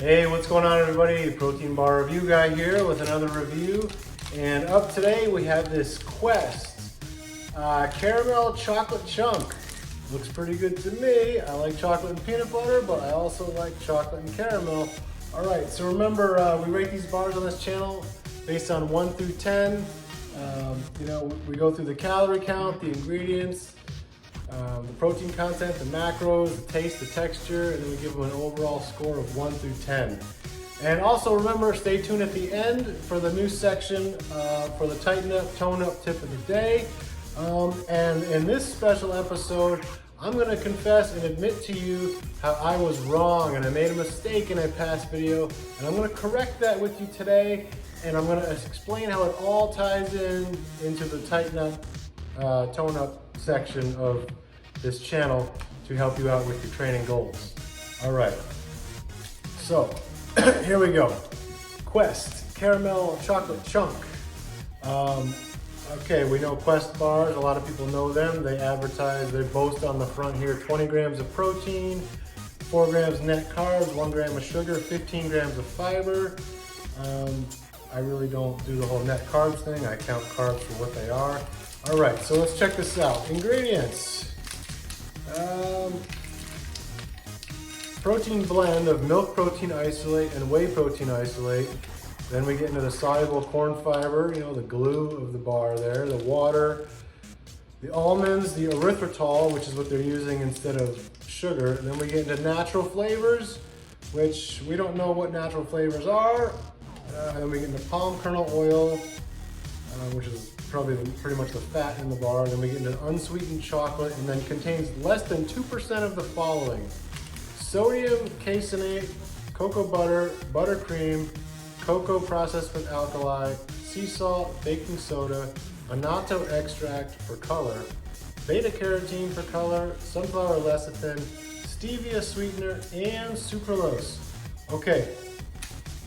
Hey, what's going on everybody? Protein Bar Review Guy here with another review. And up today we have this Quest Caramel Chocolate Chunk. Looks pretty good to me. I like chocolate and peanut butter, but I also like chocolate and caramel. All right, so remember we rate these bars on this channel based on 1 through 10. We go through the calorie count, the ingredients, the protein content, the macros, the taste, the texture, and then we give them an overall score of 1 through 10. And also remember, stay tuned at the end for the new section for the Tighten Up, Tone Up tip of the day. And in this special episode, I'm gonna confess and admit to you how I was wrong and I made a mistake in a past video, and I'm gonna correct that with you today, and I'm gonna explain how it all ties into the Tighten Up, Tone Up section of this channel to help you out with your training goals. All right, so here we go. Quest Caramel Chocolate Chunk. Okay, we know Quest bars, a lot of people know them. They advertise, they boast on the front here, 20 grams of protein, 4 grams net carbs, 1 gram of sugar, 15 grams of fiber. I really don't do the whole net carbs thing. I count carbs for what they are. All right, so let's check this out. Ingredients. Protein blend of milk protein isolate and whey protein isolate. Then we get into the soluble corn fiber, the glue of the bar there, the water, the almonds, the erythritol, which is what they're using instead of sugar. And then we get into natural flavors, which we don't know what natural flavors are. And then we get into palm kernel oil, which is probably pretty much the fat in the bar. Then we get into unsweetened chocolate, and then contains less than 2% of the following: sodium caseinate, cocoa butter, buttercream, cocoa processed with alkali, sea salt, baking soda, annatto extract for color, beta carotene for color, sunflower lecithin, stevia sweetener, and sucralose. Okay,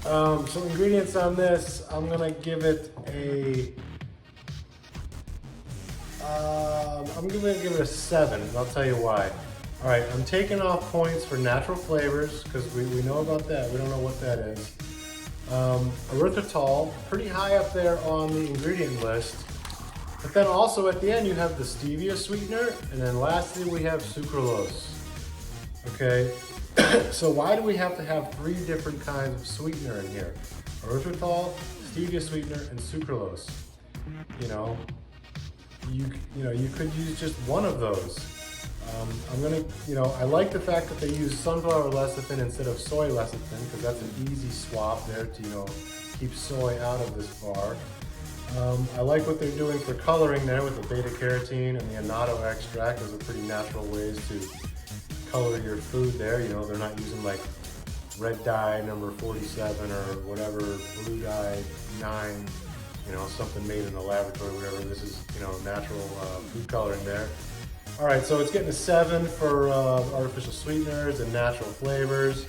so ingredients on this, I'm gonna give it a a 7. I'll tell you why. All right, I'm taking off points for natural flavors because we know about that. We don't know what that is. Erythritol, pretty high up there on the ingredient list. But then also at the end you have the stevia sweetener, and then lastly we have sucralose. Okay, so why do we have to have 3 different kinds of sweetener in here? Erythritol, stevia sweetener, and sucralose. You could use just one of those. I like the fact that they use sunflower lecithin instead of soy lecithin, because that's an easy swap there to, keep soy out of this bar. I like what they're doing for coloring there with the beta carotene and the annatto extract. Those are pretty natural ways to color your food there. They're not using like red dye number 47 or whatever, blue dye 9, something made in the laboratory, whatever. This is, natural food coloring there. All right, so it's getting a 7 for artificial sweeteners and natural flavors.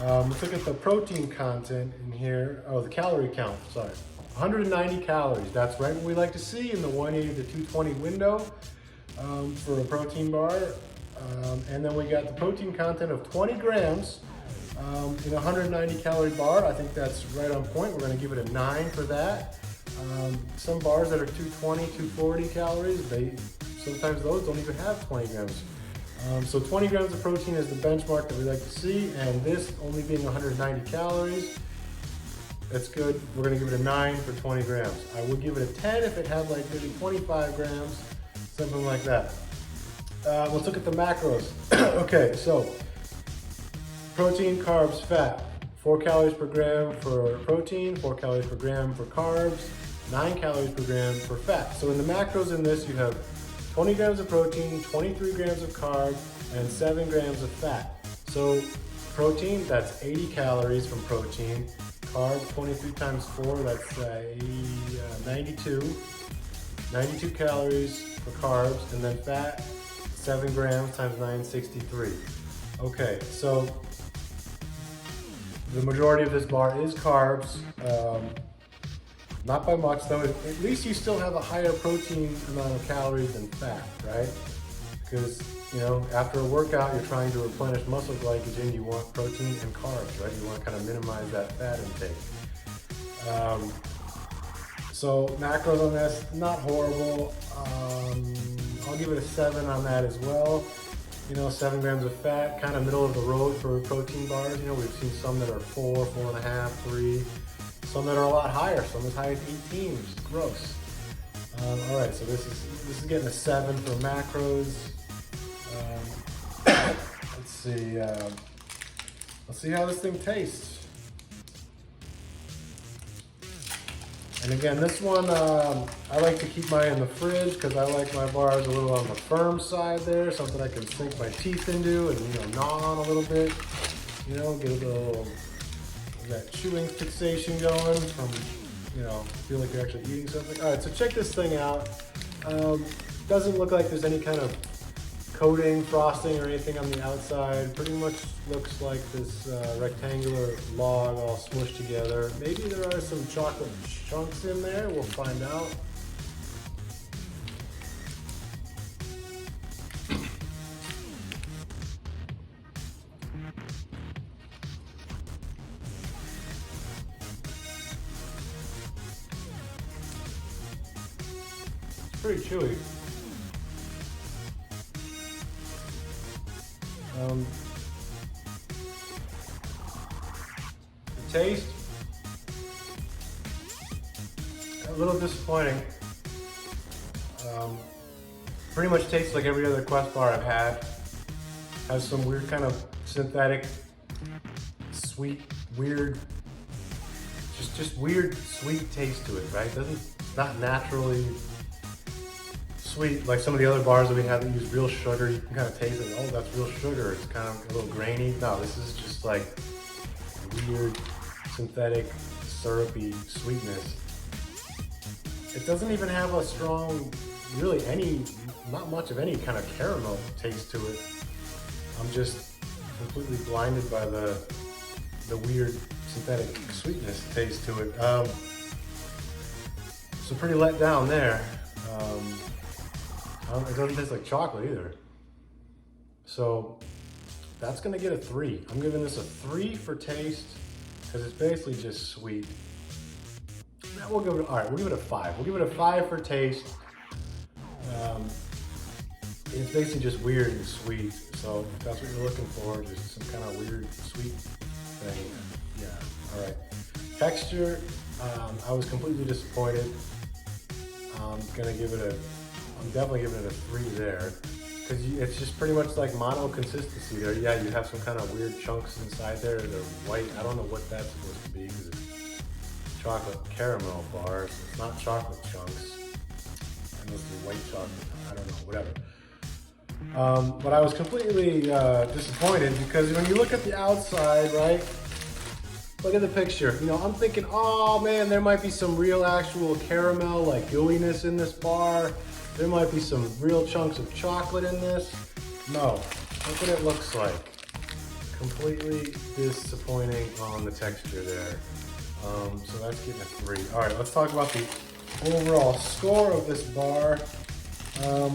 Let's look at the protein content in here. Oh, the calorie count, sorry. 190 calories, that's right what we like to see in the 180 to 220 window for a protein bar. And then we got the protein content of 20 grams in a 190 calorie bar. I think that's right on point. We're gonna give it a 9 for that. Some bars that are 220, 240 calories, sometimes those don't even have 20 grams. So 20 grams of protein is the benchmark that we like to see, and this only being 190 calories, that's good. We're gonna give it a 9 for 20 grams. I would give it a 10 if it had like maybe 25 grams, something like that. Let's look at the macros. Okay, so protein, carbs, fat. 4 calories per gram for protein, 4 calories per gram for carbs, 9 calories per gram for fat. So in the macros in this, you have 20 grams of protein, 23 grams of carbs, and 7 grams of fat. So protein, that's 80 calories from protein. Carbs, 23 times 4, that's 92. 92 calories for carbs, and then fat, 7 grams times 9, 63. Okay, so the majority of this bar is carbs. Not by much though. At least you still have a higher protein amount of calories than fat, right? because, you know, after a workout, you're trying to replenish muscle glycogen. You want protein and carbs, right? You want to kind of minimize that fat intake. So macros on this, not horrible. I'll give it a 7 on that as well. You know, 7 grams of fat, kind of middle of the road for protein bars. You know, we've seen some that are 4, 4.5, 3. Some that are a lot higher, some as high as 18, which is gross. All right, so this is getting a 7 for macros. Let's see how this thing tastes. And again, this one, I like to keep mine in the fridge because I like my bars a little on the firm side there, something I can sink my teeth into and, you know, gnaw on a little bit, you know, get a little, that chewing fixation going from, you know, feel like you're actually eating something. All right, so check this thing out. Doesn't look like there's any kind of coating, frosting, or anything on the outside. Pretty much looks like this rectangular log all smushed together. Maybe there are some chocolate chunks in there. We'll find out. It's pretty chewy. The taste, a little disappointing. Pretty much tastes like every other Quest bar I've had. Has some weird kind of synthetic, sweet, weird, just weird sweet taste to it, right? It's not naturally sweet like some of the other bars that we have that use real sugar. You can kind of taste it. Oh, that's real sugar. It's kind of a little grainy. No, this is just like weird, synthetic, syrupy sweetness. It doesn't even have a strong, really not much of any kind of caramel taste to it. I'm just completely blinded by the weird synthetic sweetness taste to it. So pretty let down there. It doesn't taste like chocolate either. So that's gonna get a 3. I'm giving this a 3 for taste because it's basically just sweet. Now we'll give it, all right, we'll give it a 5. We'll give it a 5 for taste. It's basically just weird and sweet. So if that's what you're looking for, just some kind of weird sweet thing. Yeah, all right. Texture, I was completely disappointed. I'm definitely giving it a 3 there. Because it's just pretty much like mono consistency there. Yeah, you have some kind of weird chunks inside there. They're white. I don't know what that's supposed to be because it's chocolate caramel bars. It's not chocolate chunks. Unless they're white chocolate. I don't know, whatever. But I was completely disappointed because when you look at the outside, right? Look at the picture. You know, I'm thinking, oh man, there might be some real actual caramel, like gooiness in this bar. There might be some real chunks of chocolate in this. No, look what it looks like. Completely disappointing on the texture there. So that's getting a 3. All right, let's talk about the overall score of this bar. A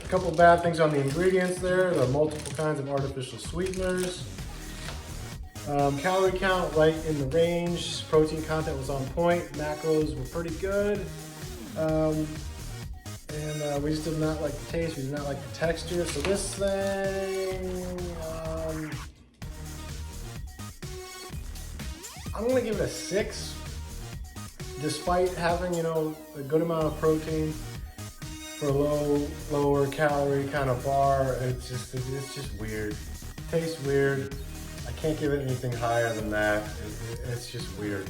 couple bad things on the ingredients there. There are multiple kinds of artificial sweeteners. Calorie count right in the range. Protein content was on point. Macros were pretty good. And we just did not like the taste, we did not like the texture. So this thing, I'm gonna give it a 6. Despite having, you know, a good amount of protein for a lower calorie kind of bar, it's just weird. It tastes weird. I can't give it anything higher than that. It's just weird.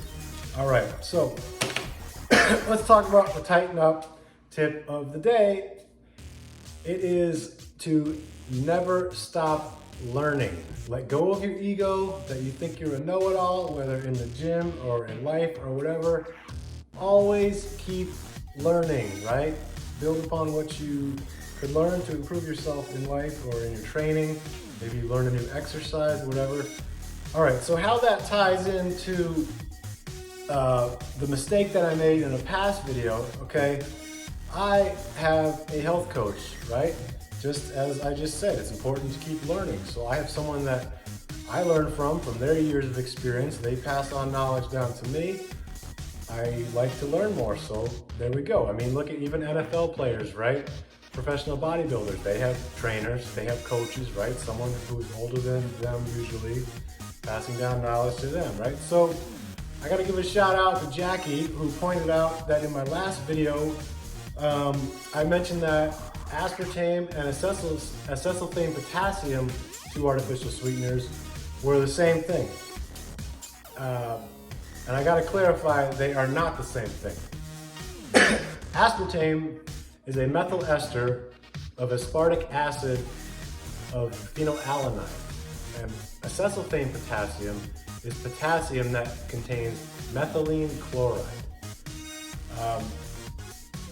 All right, so let's talk about the Tighten Up tip of the day. It is to never stop learning. Let go of your ego that you think you're a know-it-all, whether in the gym or in life or whatever. Always keep learning, right? Build upon what you could learn to improve yourself in life or in your training. Maybe you learn a new exercise or whatever. All right, so how that ties into the mistake that I made in a past video, okay? I have a health coach, right? Just as I just said, it's important to keep learning. So I have someone that I learn from their years of experience. They pass on knowledge down to me. I like to learn more, so there we go. I mean, look at even NFL players, right? Professional bodybuilders, they have trainers, they have coaches, right? Someone who's older than them usually, passing down knowledge to them, right? So I gotta give a shout out to Jackie, who pointed out that in my last video, I mentioned that aspartame and acetylphane potassium, two artificial sweeteners, were the same thing. And I gotta clarify, they are not the same thing. Aspartame is a methyl ester of aspartic acid of phenylalanine. And acetylphane potassium is potassium that contains methylene chloride.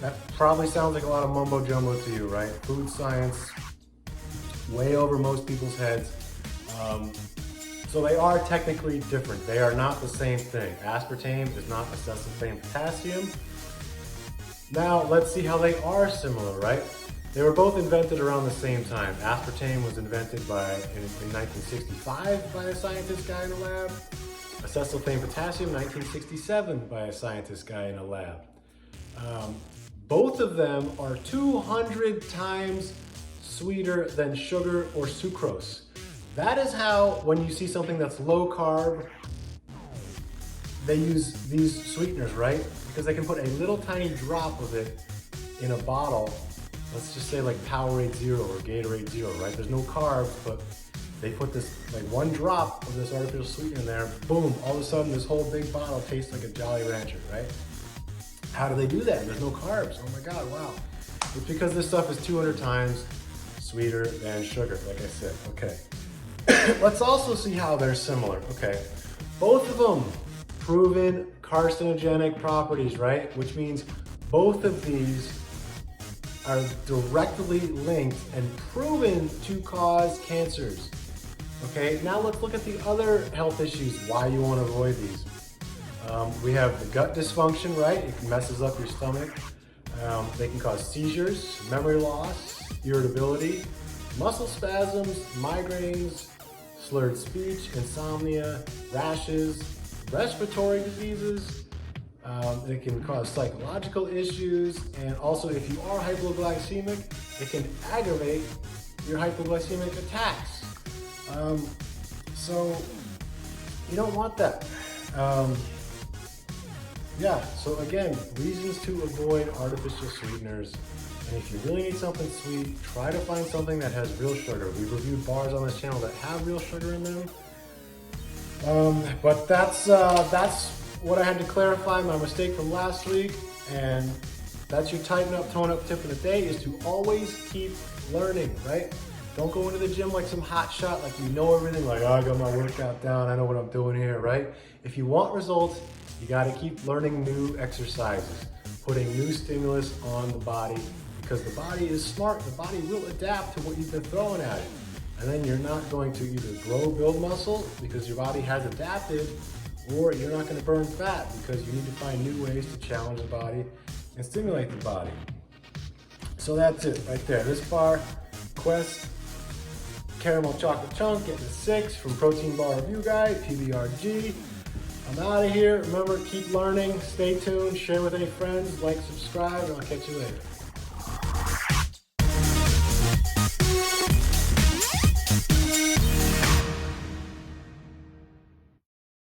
That probably sounds like a lot of mumbo jumbo to you, right? Food science, way over most people's heads. So they are technically different. They are not the same thing. Aspartame is not acetylphane potassium. Now let's see how they are similar, right? They were both invented around the same time. Aspartame was invented in 1965 by a scientist guy in a lab. Acetylphane potassium, 1967 by a scientist guy in a lab. Both of them are 200 times sweeter than sugar or sucrose. That is how, when you see something that's low carb, they use these sweeteners, right? Because they can put a little tiny drop of it in a bottle. Let's just say like Powerade Zero or Gatorade Zero, right? There's no carbs, but they put this, like one drop of this artificial sweetener in there, boom, all of a sudden this whole big bottle tastes like a Jolly Rancher, right? How do they do that? There's no carbs. Oh my God, wow. It's because this stuff is 200 times sweeter than sugar, like I said, okay. Let's also see how they're similar, okay. Both of them proven carcinogenic properties, right? Which means both of these are directly linked and proven to cause cancers. Okay, now let's look at the other health issues, why you want to avoid these. We have the gut dysfunction, right? It messes up your stomach. They can cause seizures, memory loss, irritability, muscle spasms, migraines, slurred speech, insomnia, rashes, respiratory diseases. It can cause psychological issues, and also if you are hypoglycemic, it can aggravate your hypoglycemic attacks. So you don't want that. Yeah, so again, reasons to avoid artificial sweeteners. And if you really need something sweet, try to find something that has real sugar. We've reviewed bars on this channel that have real sugar in them. But that's what I had to clarify, my mistake from last week. And that's your tighten up, tone up tip of the day, is to always keep learning, right? Don't go into the gym like some hot shot, like you know everything, like, oh, I got my workout down, I know what I'm doing here, right? If you want results, you gotta keep learning new exercises, putting new stimulus on the body, because the body is smart. The body will adapt to what you've been throwing at it. And then you're not going to either build muscle because your body has adapted, or you're not gonna burn fat because you need to find new ways to challenge the body and stimulate the body. So that's it right there. This bar, Quest Caramel Chocolate Chunk, getting a 6 from Protein Bar Review Guy, PBRG. I'm out of here. Remember, keep learning, stay tuned, share with any friends, like, subscribe, and I'll catch you later.